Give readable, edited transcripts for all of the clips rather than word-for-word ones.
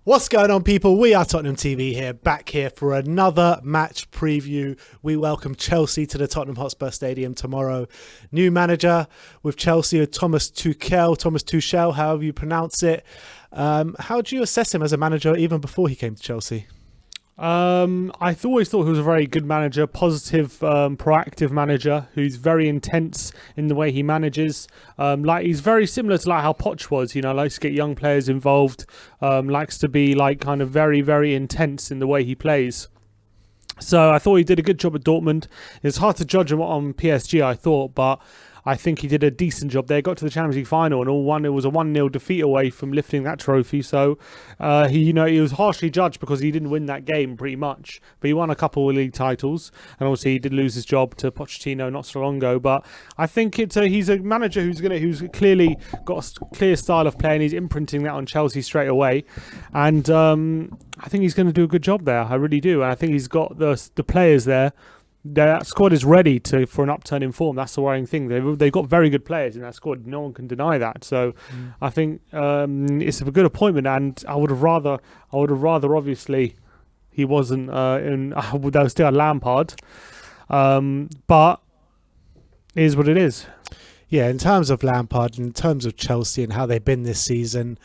What's going on, people? We are Tottenham TV here, back here for another match preview. We welcome Chelsea to the Tottenham Hotspur Stadium tomorrow. New manager with Chelsea, Thomas Tuchel, however you pronounce it. How do you assess him as a manager even before he came to Chelsea? I always thought he was a very good manager, positive, proactive manager who's very intense in the way he manages. He's very similar to how Poch was, likes to get young players involved, likes to be kind of very, very intense in the way he plays. So I thought he did a good job at Dortmund. It's hard to judge him on PSG, I thought, but I think he did a decent job there. Got to the Champions League final and it was a 1-0 defeat away from lifting that trophy. So he was harshly judged because he didn't win that game pretty much. But he won a couple of league titles, and obviously he did lose his job to Pochettino not so long ago. But I think he's a manager who's clearly got a clear style of play, and he's imprinting that on Chelsea straight away. And I think he's going to do a good job there. I really do. And I think he's got the players there. That squad is ready for an upturn in form. That's the worrying thing. They've got very good players in that squad. No one can deny that. So I think it's a good appointment, and I would have rather obviously he wasn't that was still a Lampard, but it is what it is. Yeah, in terms of Lampard, in terms of Chelsea and how they've been this season,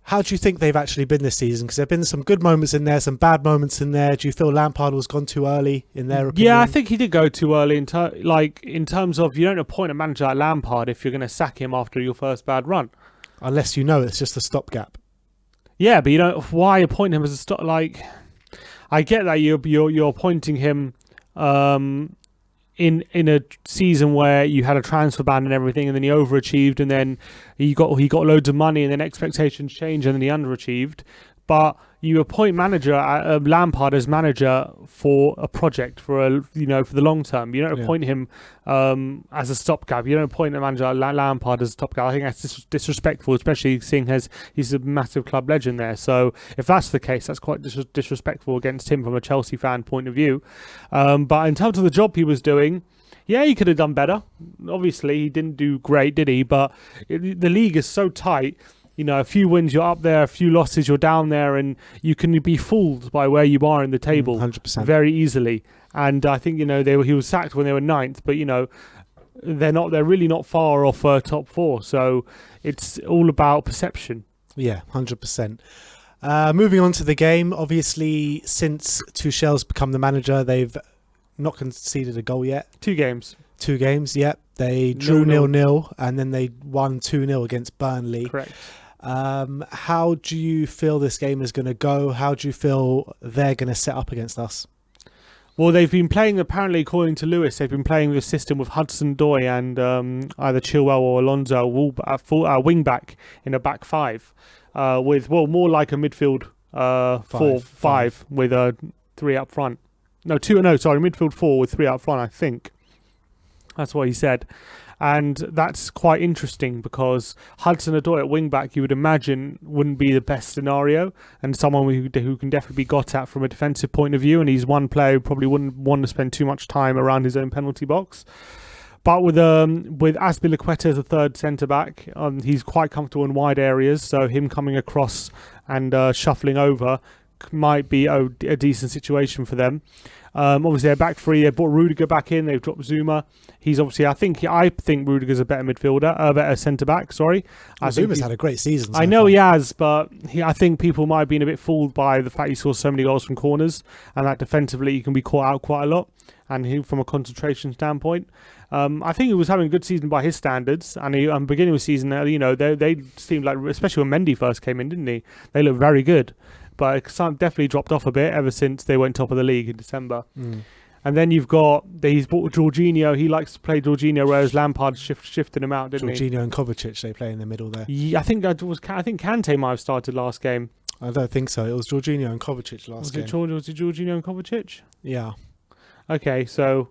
how do you think they've actually been this season? Because there have been some good moments in there, some bad moments in there. Do you feel Lampard was gone too early in their opinion? Yeah, I think he did go too early. In terms of, you don't appoint a manager like Lampard if you're going to sack him after your first bad run. Unless it's just a stopgap. Yeah, but why appoint him as a stop? I get that you're appointing him in a season where you had a transfer ban and everything, and then he overachieved, and then he got loads of money, and then expectations changed, and then he underachieved. But you appoint Lampard as manager for a project, for the long term. You don't appoint him as a stopgap. You don't appoint a manager like Lampard as a stopgap. I think that's disrespectful, especially seeing as he's a massive club legend there. So if that's the case, that's quite disrespectful against him from a Chelsea fan point of view. But in terms of the job he was doing, yeah, he could have done better. Obviously, he didn't do great, did he? But the league is so tight. A few wins, you're up there. A few losses, you're down there, and you can be fooled by where you are in the table 100%. Very easily. And I think he was sacked when they were 9th, but they're really not far off top 4. So it's all about perception. Yeah, 100%. Moving on to the game, obviously since Tuchel's become the manager, they've not conceded a goal yet. 2 games. 2 games, yep. They drew 0-0, and then they won 2-0 against Burnley. Correct. How do you feel this game is going to go? How do you feel they're going to set up against us? Well, they've been playing, apparently, according to Lewis, they've been playing the system with Hudson-Odoi and either Chilwell or Alonso wing-back in a back 5, with, more like a midfield 4-5 with 3 up front. Midfield 4 with 3 up front, I think. That's what he said. And that's quite interesting because Hudson-Odoi at wing-back, you would imagine, wouldn't be the best scenario, and someone who can definitely be got at from a defensive point of view, and he's one player who probably wouldn't want to spend too much time around his own penalty box. But with Azpilicueta as a third centre-back, he's quite comfortable in wide areas, so him coming across and shuffling over might be a decent situation for them. Obviously, they're back 3. They brought Rudiger back in. They've dropped Zuma. He's obviously, I think Rudiger's a better midfielder, better centre back. Sorry, Zuma's had a great season. I know he has, but I think people might have been a bit fooled by the fact he scores so many goals from corners, and that defensively he can be caught out quite a lot. And from a concentration standpoint, I think he was having a good season by his standards. And beginning of the season, they seemed like, especially when Mendy first came in, didn't he? They looked very good. But it's definitely dropped off a bit ever since they went top of the league in December. And then he's bought Jorginho. He likes to play Jorginho, whereas Lampard shifted him out, didn't he? Jorginho and Kovacic, they play in the middle there. Yeah, I think Kante might have started last game. I don't think so. It was Jorginho and Kovacic last game. Was it Jorginho and Kovacic? Yeah. Okay, so,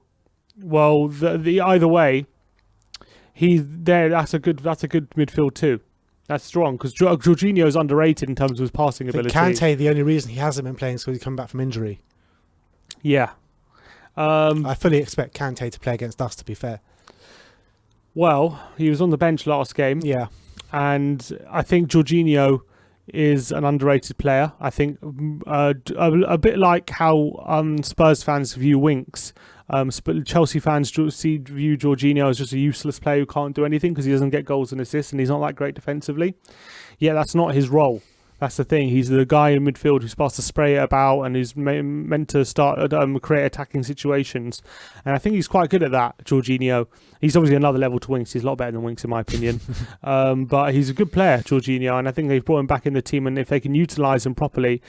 well, the either way, he's there. That's a good midfield too. That's strong because Jorginho is underrated in terms of his passing ability. Kante, the only reason he hasn't been playing is because he's come back from injury. Yeah. I fully expect Kante to play against us, to be fair. Well, he was on the bench last game. Yeah. And I think Jorginho is an underrated player. I think a bit like how Spurs fans view Winks. Chelsea fans view Jorginho as just a useless player who can't do anything because he doesn't get goals and assists and he's not that great defensively. Yeah, that's not his role. That's the thing. He's the guy in midfield who's supposed to spray it about and who's meant to start create attacking situations. And I think he's quite good at that, Jorginho. He's obviously another level to Winks. He's a lot better than Winks in my opinion. But he's a good player, Jorginho, and I think they've brought him back in the team. And if they can utilise him properly,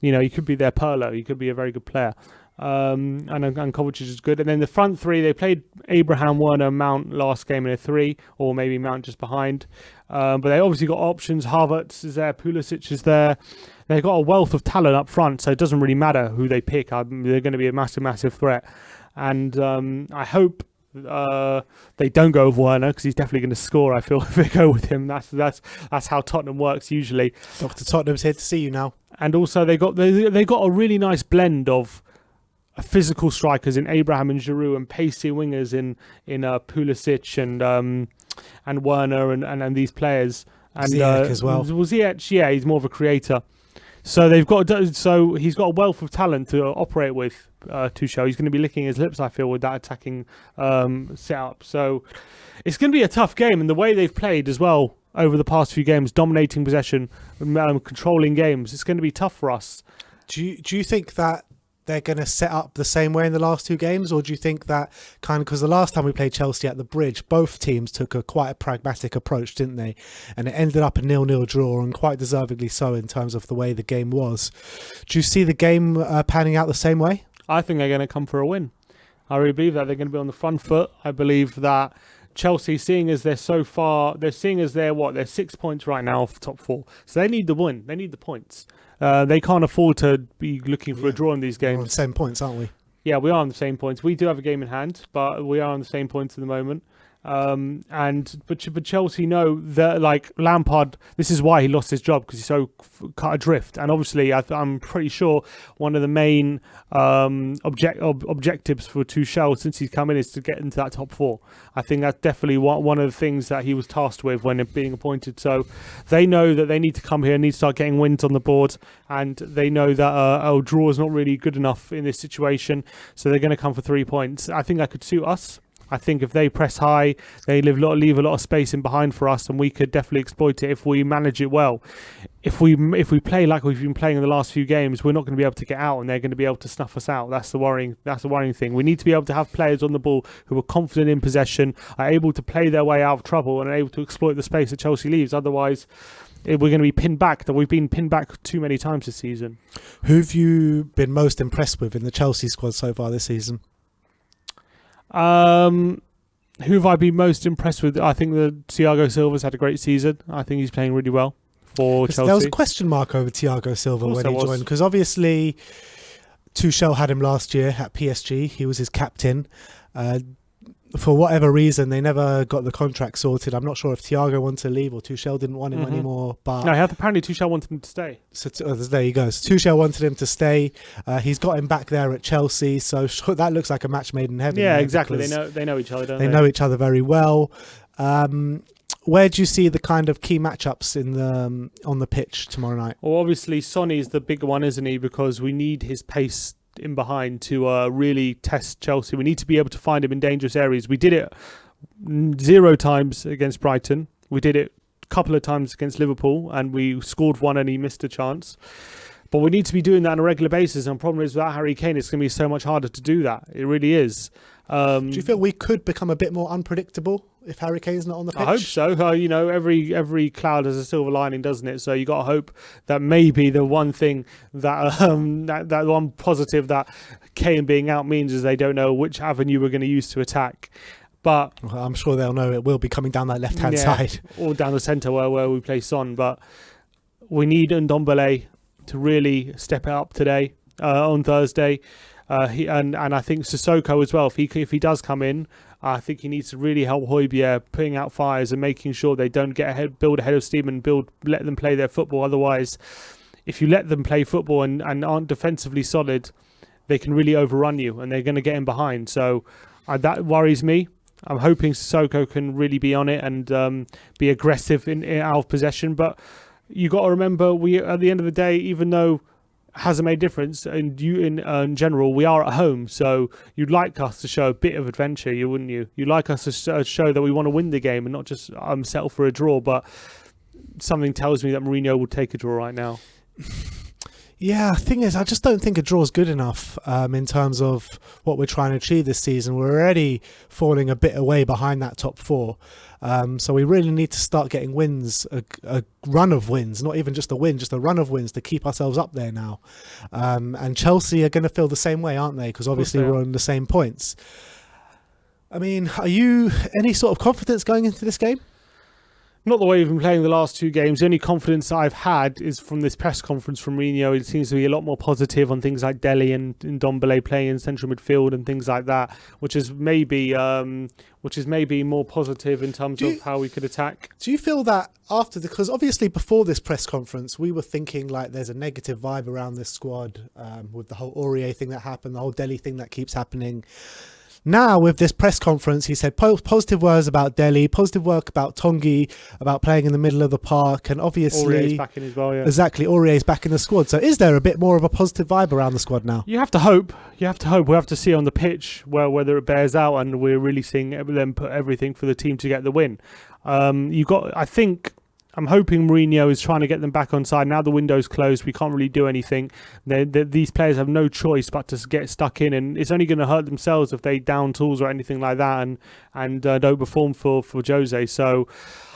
he could be their Pirlo. He could be a very good player. And Kovacic is good. And then the front three, they played Abraham, Werner, Mount last game in a 3, or maybe Mount just behind. But they obviously got options. Havertz is there, Pulisic is there. They've got a wealth of talent up front, so it doesn't really matter who they pick. They're going to be a massive threat. And I hope they don't go with Werner because he's definitely going to score. I feel if they go with him, that's how Tottenham works usually. Dr. Tottenham's here to see you now. And also they got a really nice blend of physical strikers in Abraham and Giroud and pacey wingers in Pulisic and Werner and these players. And Ziyech as well. Ziyech, yeah, he's more of a creator. So he's got a wealth of talent to operate with. Tuchel, he's going to be licking his lips, I feel, with that attacking setup. So it's going to be a tough game, and the way they've played as well over the past few games, dominating possession, controlling games, it's going to be tough for us. Do you think that they're going to set up the same way in the last 2 games, or do you think that because the last time we played Chelsea at the Bridge, both teams took quite a pragmatic approach, didn't they? And it ended up a 0-0 draw, and quite deservedly so in terms of the way the game was. Do you see the game panning out the same way? I think they're going to come for a win. I really believe that they're going to be on the front foot. I believe that Chelsea, seeing as they're 6 points right now off the top 4, so they need the win. They need the points. They can't afford to be looking for a draw in these games. We're on the same points, aren't we? Yeah, we are on the same points. We do have a game in hand, but we are on the same points at the moment. But Chelsea know that, like Lampard, this is why he lost his job, because he's so cut adrift. And obviously, I'm pretty sure one of the main objectives for Tuchel since he's come in is to get into that top 4. I think that's definitely one of the things that he was tasked with when being appointed. So they know that they need to come here and need to start getting wins on the board, and they know that a draw is not really good enough in this situation. So they're going to come for 3 points. I think that could suit us. I think if they press high, they leave a lot of space in behind for us, and we could definitely exploit it if we manage it well. If we play like we've been playing in the last few games, we're not going to be able to get out, and they're going to be able to snuff us out. That's the worrying thing. We need to be able to have players on the ball who are confident in possession, are able to play their way out of trouble, and are able to exploit the space that Chelsea leaves. Otherwise, we're going to be pinned back. That we've been pinned back too many times this season. Who have you been most impressed with in the Chelsea squad so far this season? Who have I been most impressed with? I think that Thiago Silva's had a great season. I think he's playing really well for Chelsea. There was a question mark over Thiago Silva when he joined, because obviously Tuchel had him last year at PSG. He was his captain. For whatever reason, they never got the contract sorted. I'm not sure if Thiago wanted to leave or Tuchel didn't want him anymore. But no, apparently Tuchel wanted him to stay. So there you go. So Tuchel wanted him to stay. He's got him back there at Chelsea. So that looks like a match made in heaven. Yeah, exactly. They know each other, don't they? They know each other very well. Where do you see the kind of key matchups on the pitch tomorrow night? Well, obviously Sonny's the bigger one, isn't he? Because we need his pace in behind to really test Chelsea. We need to be able to find him in dangerous areas. We did it 0 times against Brighton. We did it a couple of times against Liverpool, and we scored 1 and he missed a chance. But we need to be doing that on a regular basis. And the problem is, without Harry Kane, it's going to be so much harder to do that. It really is. Do you feel we could become a bit more unpredictable if Harry Kane's not on the pitch? I hope so. Every cloud has a silver lining, doesn't it? So you got to hope that maybe the one thing that that one positive that Kane being out means is they don't know which avenue we're going to use to attack. But I'm sure they'll know it will be coming down that left-hand side. Or down the centre where we play Son. But we need Ndombele to really step it up today, on Thursday. And I think Sissoko as well, if he does come in, I think he needs to really help Højbjerg putting out fires and making sure they don't build ahead of steam and let them play their football. Otherwise, if you let them play football and aren't defensively solid, they can really overrun you and they're going to get in behind. So that worries me. I'm hoping Sissoko can really be on it and be aggressive in out of possession. But you got to remember, we at the end of the day, even though hasn't made a difference, and in general, we are at home, so you'd like us to show a bit of adventure, wouldn't you? You'd like us to show that we want to win the game and not just settle for a draw. But something tells me that Mourinho will take a draw right now. Yeah, thing is, I just don't think a draw is good enough in terms of what we're trying to achieve this season. We're already falling a bit away behind that top four. So we really need to start getting wins, a run of wins, not even just a win, just a run of wins to keep ourselves up there now. And Chelsea are going to feel the same way, aren't they? Because obviously we're on the same points. I mean, are you any sort of confidence going into this game? Not the way we've been playing the last two games. The only confidence I've had is from this press conference from Mourinho. It seems to be a lot more positive on things like Dele and Ndombele playing in central midfield and things like that, which is maybe more positive in terms of how we could attack. Do you feel that because obviously before this press conference, we were thinking like there's a negative vibe around this squad with the whole Aurier thing that happened, the whole Dele thing that keeps happening. Now, with this press conference, he said positive words about Dele, positive work about Tongi, about playing in the middle of the park, and obviously Aurier's back in as well, yeah. Exactly, Aurier's back in the squad. So is there a bit more of a positive vibe around the squad now? You have to hope. We have to see on the pitch whether it bears out, and we're really seeing them put everything for the team to get the win. I'm hoping Mourinho is trying to get them back on side. Now the window's closed, we can't really do anything. These players have no choice but to get stuck in, and it's only going to hurt themselves if they down tools or anything like that and don't perform for Jose. So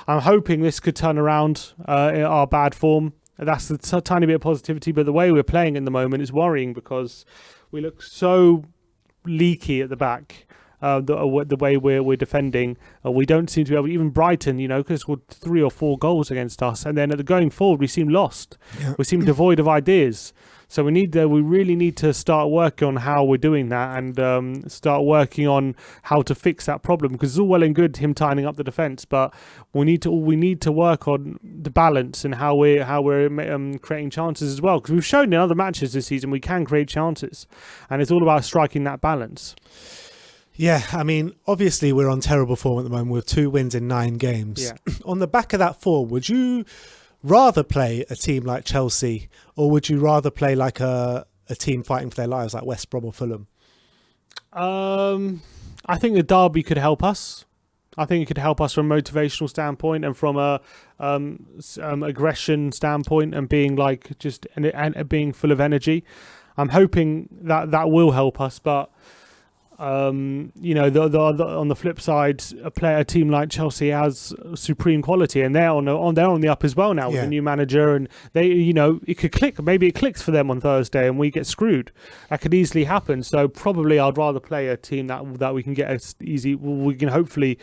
I'm hoping this could turn around our bad form. That's a tiny bit of positivity, but the way we're playing at the moment is worrying because we look so leaky at the back. The way we're defending, we don't seem to be able. Even Brighton, could scored 3 or 4 goals against us, and then going forward, we seem lost. Yeah. We seem devoid of ideas. So we really need to start working on how we're doing that, and start working on how to fix that problem. Because it's all well and good him tightening up the defence, but we need to work on the balance and how we're creating chances as well. Because we've shown in other matches this season we can create chances, and it's all about striking that balance. Yeah, I mean, obviously we're on terrible form at the moment with 2 wins in 9 games. Yeah. On the back of that form, would you rather play a team like Chelsea, or would you rather play like a team fighting for their lives like West Brom or Fulham? I think the derby could help us. I think it could help us from a motivational standpoint and from a aggression standpoint and being being full of energy. I'm hoping that will help us, but on the flip side, a team like Chelsea has supreme quality, and they're on the up as well now with a new manager, and they, it could click. Maybe it clicks for them on Thursday, and we get screwed. That could easily happen. So probably I'd rather play a team that we can get we can hopefully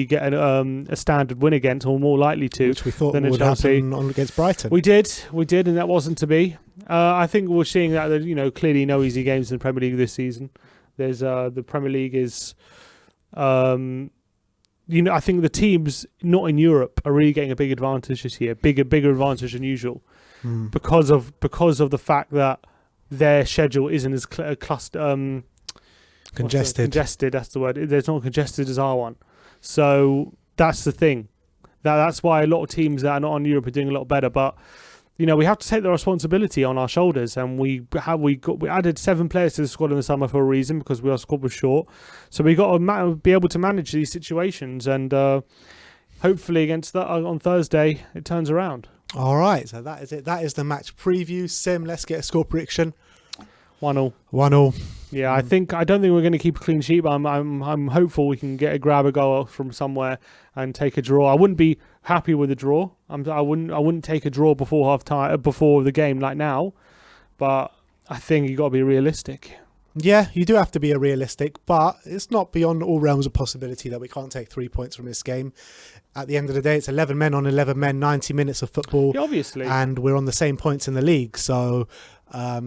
get a standard win against, or more likely to, which we thought than would Chelsea. Happen against Brighton. We did, and that wasn't to be. I think we're seeing that clearly no easy games in the Premier League this season. There's the Premier League is, I think the teams not in Europe are really getting a big advantage this year, bigger advantage than usual, because of the fact that their schedule isn't as congested. Congested, that's the word. It's not congested as our one. So that's the thing. That's why a lot of teams that are not on Europe are doing a lot better, but. We have to take the responsibility on our shoulders, and we added 7 players to the squad in the summer for a reason, because our squad was short. So we got to be able to manage these situations, and hopefully against that on Thursday it turns around. All right, so that is it. That is the match preview. Sim, let's get a score prediction. 1-0. 1-0. Yeah, I don't think we're going to keep a clean sheet, but I'm hopeful we can grab a goal from somewhere and take a draw. I wouldn't be happy with a draw. I wouldn't take a draw before half time, before the game like now, but I think you got to be realistic. Yeah, you do have to be realistic, but it's not beyond all realms of possibility that we can't take 3 points from this game. At the end of the day, it's 11 men on 11 men, 90 minutes of football. Yeah, obviously. And we're on the same points in the league, so I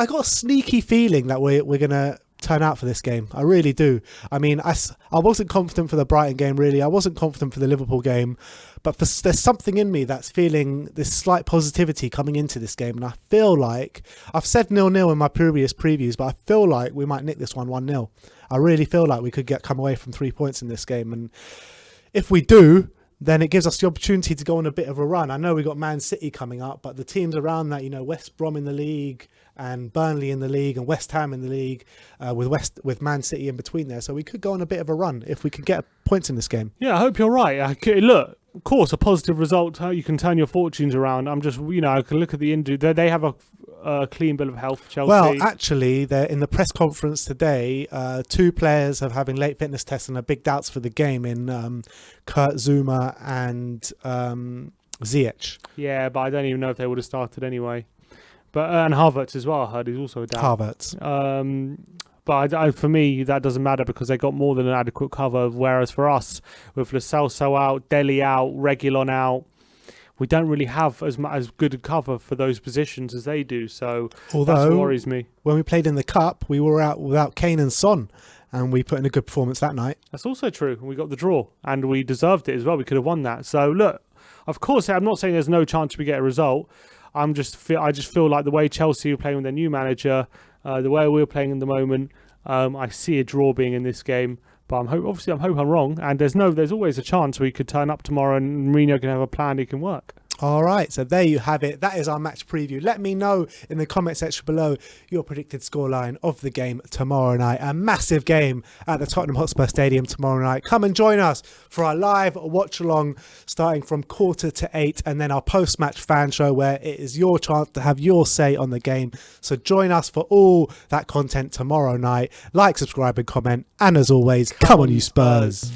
got a sneaky feeling that we're going to turn out for this game. I really do. I mean, I wasn't confident for the Brighton game, really. I wasn't confident for the Liverpool game. But there's something in me that's feeling this slight positivity coming into this game. And I feel like, I've said 0-0 in my previous previews, but I feel like we might nick this one 1-0. I really feel like we could come away from 3 points in this game. And if we do, then it gives us the opportunity to go on a bit of a run. I know we got Man City coming up, but the teams around that, West Brom in the league and Burnley in the league and West Ham in the league, with Man City in between there. So we could go on a bit of a run if we could get points in this game. Yeah, I hope you're right. Look, of course, a positive result, how you can turn your fortunes around. I'm just, I can look at the injury. They have a clean bill of health, Chelsea. Well, actually, they're in the press conference today. 2 players are having late fitness tests and are big doubts for the game in Kurt Zuma and Ziyech. Yeah, but I don't even know if they would have started anyway. But and Havertz as well, I heard he's also down. Havertz. But for me, that doesn't matter because they got more than an adequate cover. Whereas for us, with Lo Celso out, Dele out, Reguilon out, we don't really have as good a cover for those positions as they do. So that's what worries me. When we played in the Cup, we were out without Kane and Son, and we put in a good performance that night. That's also true. We got the draw, and we deserved it as well. We could have won that. So look, of course, I'm not saying there's no chance we get a result. I just feel like the way Chelsea are playing with their new manager, the way we're playing at the moment, I see a draw being in this game. But I'm hoping I'm wrong. And there's always a chance we could turn up tomorrow and Mourinho can have a plan he can work. All right, so there you have it. That is our match preview. Let me know in the comment section below your predicted scoreline of the game tomorrow night. A massive game at the Tottenham Hotspur Stadium tomorrow night. Come and join us for our live watch-along starting from 7:45 and then our post-match fan show where it is your chance to have your say on the game. So join us for all that content tomorrow night. Like, subscribe and comment. And as always, come on you Spurs.